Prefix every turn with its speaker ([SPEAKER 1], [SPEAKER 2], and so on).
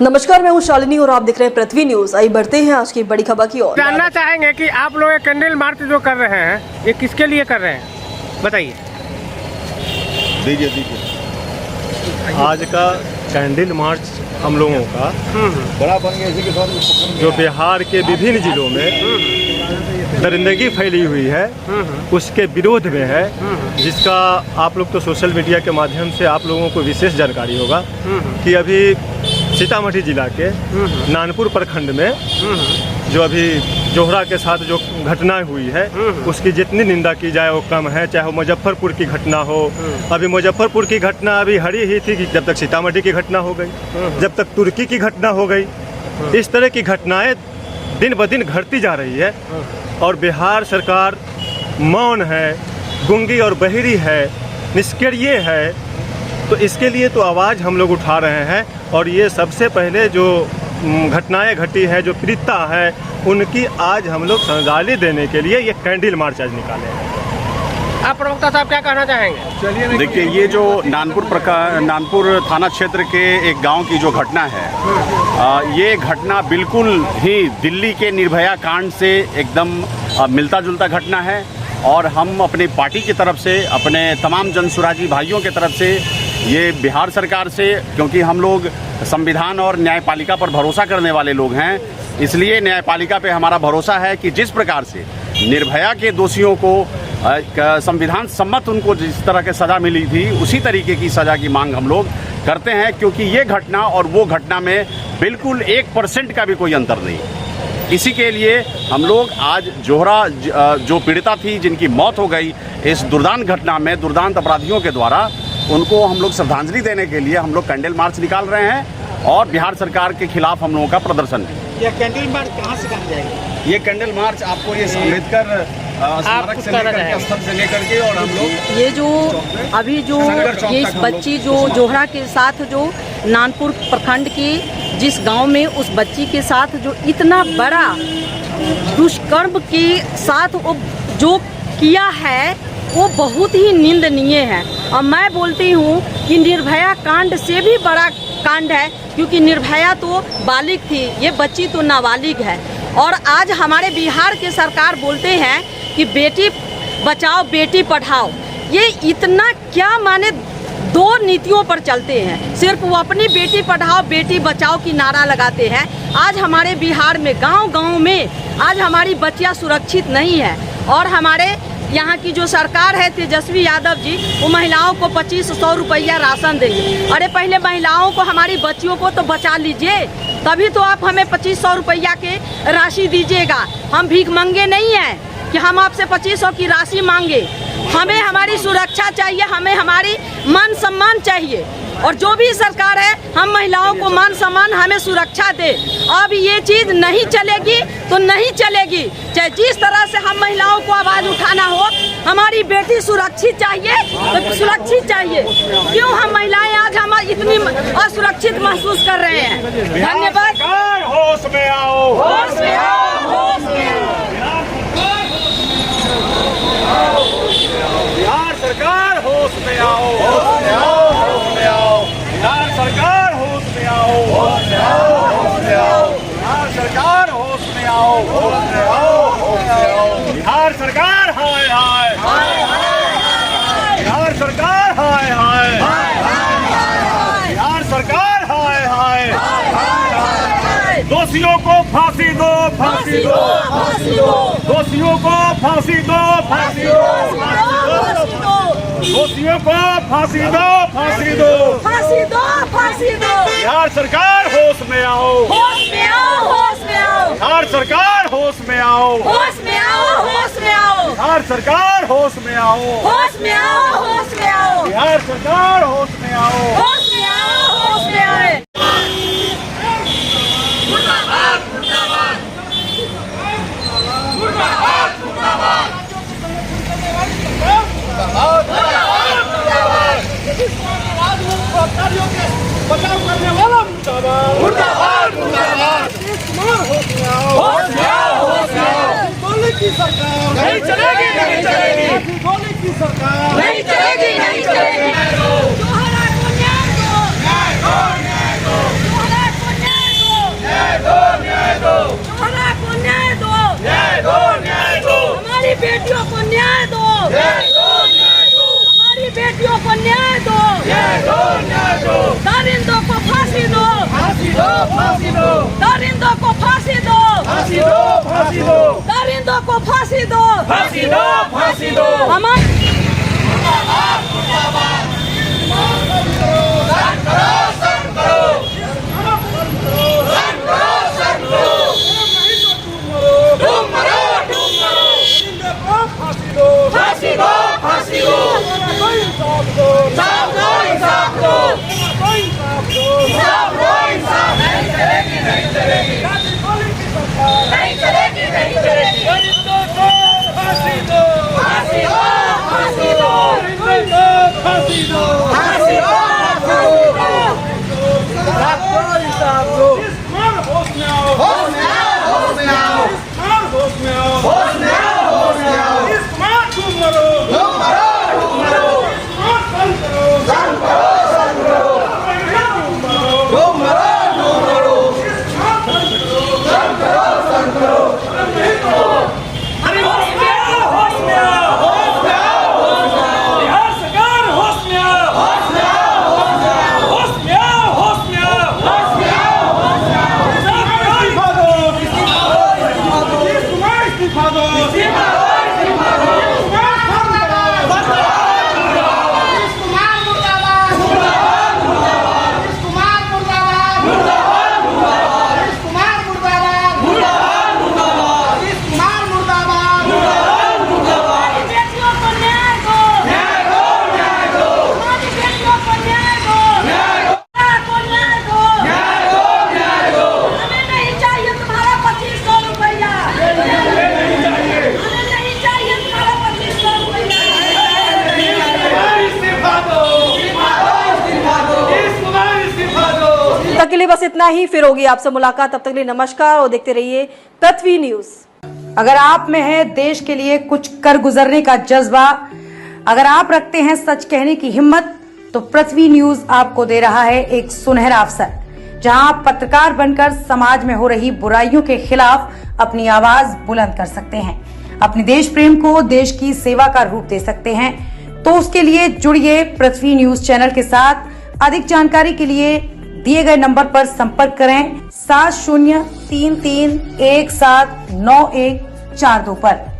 [SPEAKER 1] नमस्कार, मैं हूं शालिनी और आप देख रहे हैं पृथ्वी न्यूज। आइए बढ़ते हैं आज की बड़ी खबर की ओर।
[SPEAKER 2] जानना चाहेंगे कि आप लोग कैंडल मार्च जो कर रहे हैं ये किसके लिए कर रहे हैं, बताइए।
[SPEAKER 3] दीजिए। आज का कैंडल मार्च हम लोगों का बड़ा बन गया, इसी के साथ जो बिहार के विभिन्न जिलों में दरिंदगी फैली हुई है उसके विरोध में है, जिसका आप लोग तो सोशल मीडिया के माध्यम से आप लोगों को विशेष जानकारी होगा कि अभी सीतामढ़ी जिला के नानपुर प्रखंड में जो अभी जोहरा के साथ जो घटना हुई है उसकी जितनी निंदा की जाए वो कम है। चाहे वो मुजफ्फरपुर की घटना हो, अभी मुजफ्फरपुर की घटना अभी हरी ही थी कि जब तक सीतामढ़ी की घटना हो गई, जब तक तुर्की की घटना हो गई। इस तरह की घटनाएं दिन ब दिन घटती जा रही है और बिहार सरकार मौन है, गूंगी और बहिरी है, निष्क्रिय है। तो इसके लिए तो आवाज़ हम लोग उठा रहे हैं और ये सबसे पहले जो घटनाएं घटी है, जो पीड़िता है, उनकी आज हम लोग श्रद्धांजलि देने के लिए ये कैंडल मार्च आज निकाले हैं।
[SPEAKER 2] आप प्रवक्ता साहब क्या कहना चाहेंगे?
[SPEAKER 4] देखिए, ये जो नानपुर थाना क्षेत्र के एक गांव की जो घटना है, ये घटना बिल्कुल ही दिल्ली के निर्भया कांड से एकदम मिलता जुलता घटना है और हम अपनी पार्टी की तरफ से, अपने तमाम जनसुराजी भाइयों की तरफ से, ये बिहार सरकार से, क्योंकि हम लोग संविधान और न्यायपालिका पर भरोसा करने वाले लोग हैं, इसलिए न्यायपालिका पे हमारा भरोसा है कि जिस प्रकार से निर्भया के दोषियों को संविधान सम्मत उनको जिस तरह के सज़ा मिली थी उसी तरीके की सज़ा की मांग हम लोग करते हैं, क्योंकि ये घटना और वो घटना में बिल्कुल 1% का भी कोई अंतर नहीं। इसी के लिए हम लोग आज जोहरा जो पीड़िता थी, जिनकी मौत हो गई इस दुर्दांत घटना में, दुर्दांत अपराधियों के द्वारा, उनको हम लोग श्रद्धांजलि देने के लिए हम लोग कैंडल मार्च निकाल रहे हैं और बिहार सरकार के खिलाफ हम लोगों का प्रदर्शन है।
[SPEAKER 5] ये कैंडल मार्च कहाँ से कहाँ जाएगी?
[SPEAKER 4] ये कैंडल मार्च आपको ये अम्बेडकर स्मारक से लेकर के, स्थल से लेकर के, और हम लोग
[SPEAKER 6] ये जो अभी जो ये इस बच्ची जो जोहरा के साथ जो नानपुर प्रखंड के जिस गांव में उस बच्ची के साथ जो इतना बड़ा दुष्कर्म के साथ वो जो किया है वो बहुत ही निंदनीय है। और मैं बोलती हूँ कि निर्भया कांड से भी बड़ा कांड है, क्योंकि निर्भया तो बालिग थी, ये बच्ची तो नाबालिग है। और आज हमारे बिहार के सरकार बोलते हैं कि बेटी बचाओ बेटी पढ़ाओ, ये इतना क्या माने दो नीतियों पर चलते हैं। सिर्फ वो अपनी बेटी पढ़ाओ बेटी बचाओ की नारा लगाते हैं। आज हमारे बिहार में गांव-गांव में आज हमारी बच्चियां सुरक्षित नहीं है और हमारे यहाँ की जो सरकार है तेजस्वी यादव जी, वो महिलाओं को 2500 रुपया राशन देंगे। अरे पहले महिलाओं को, हमारी बच्चियों को तो बचा लीजिए, तभी तो आप हमें 2500 रुपया के राशि दीजिएगा। हम भीख मंगे नहीं हैं कि हम आपसे 2500 की राशि मांगे। हमें हमारी सुरक्षा चाहिए, हमें हमारी मान सम्मान चाहिए और जो भी सरकार है हम महिलाओं को मान सम्मान, हमें सुरक्षा दे। अब ये चीज़ नहीं चलेगी तो नहीं चलेगी, चाहे जिस तरह से हम महिलाओं को आवाज़ उठाना हो। हमारी बेटी सुरक्षित चाहिए तो सुरक्षित चाहिए। क्यों हम महिलाएं आज हम इतनी असुरक्षित महसूस कर रहे हैं? धन्यवाद।
[SPEAKER 3] होश में आओ,
[SPEAKER 6] होश में आओ, होश में आओ।
[SPEAKER 3] बिहार सरकार होश में आओ, होश में आओ, होश में आओ। बिहार सरकार होश में आओ, होश में आओ, होश में आओ। बिहार सरकार होश में आओ, होश में आओ, होश में आओ। बिहार सरकार हाय हाय, बिहार सरकार हाय हाय, बिहार सरकार हाय हाय। दोषियों को फांसी दो, फांसी दो, फांसी दो। दोषियों को फांसी दो, फांसी दो, फांसी दो। दोषियों को फांसी दो, फांसी दो,
[SPEAKER 6] फांसी दो, फांसी दो।
[SPEAKER 3] बिहार सरकार होश में आओ,
[SPEAKER 6] होश में आओ, होश में आओ।
[SPEAKER 3] बिहार सरकार होश में आओ,
[SPEAKER 6] होश में आओ, होश में आओ।
[SPEAKER 3] बिहार सरकार होश में आओ,
[SPEAKER 6] होश में आओ, होश में आओ।
[SPEAKER 3] बिहार सरकार होश में आओ,
[SPEAKER 6] होश में आओ, होश में आए।
[SPEAKER 3] बचाव करने वाला मुर्दाबाद, मुर्दाबाद, मुर्दाबाद। होश में आओ, होश में आओ। गोली की सरकार नहीं चलेगी, नहीं चलेगी। गोली की सरकार नहीं चलेगी, नहीं चलेगी।
[SPEAKER 6] जोहरा को न्याय दो, न्याय दो, न्याय दो। जोहरा को न्याय हमारी बेटियों को न्याय दो, दरिंदों को फांसी दो, दरिंदों को फांसी दो, दरिंदों को फांसी दो, हमारे
[SPEAKER 1] तक के लिए बस इतना ही। फिर होगी आपसे मुलाकात, तब तक के लिए नमस्कार और देखते रहिए पृथ्वी न्यूज।
[SPEAKER 7] अगर आप में है देश के लिए कुछ कर गुजरने का जज्बा, अगर आप रखते हैं सच कहने की हिम्मत, तो पृथ्वी न्यूज आपको दे रहा है एक सुनहरा अवसर, जहां आप पत्रकार बनकर समाज में हो रही बुराइयों के खिलाफ अपनी आवाज बुलंद कर सकते हैं, अपने देश प्रेम को देश की सेवा का रूप दे सकते हैं। तो उसके लिए जुड़िए पृथ्वी न्यूज चैनल के साथ। अधिक जानकारी के लिए दिए गए नंबर पर संपर्क करें 7033179142 पर।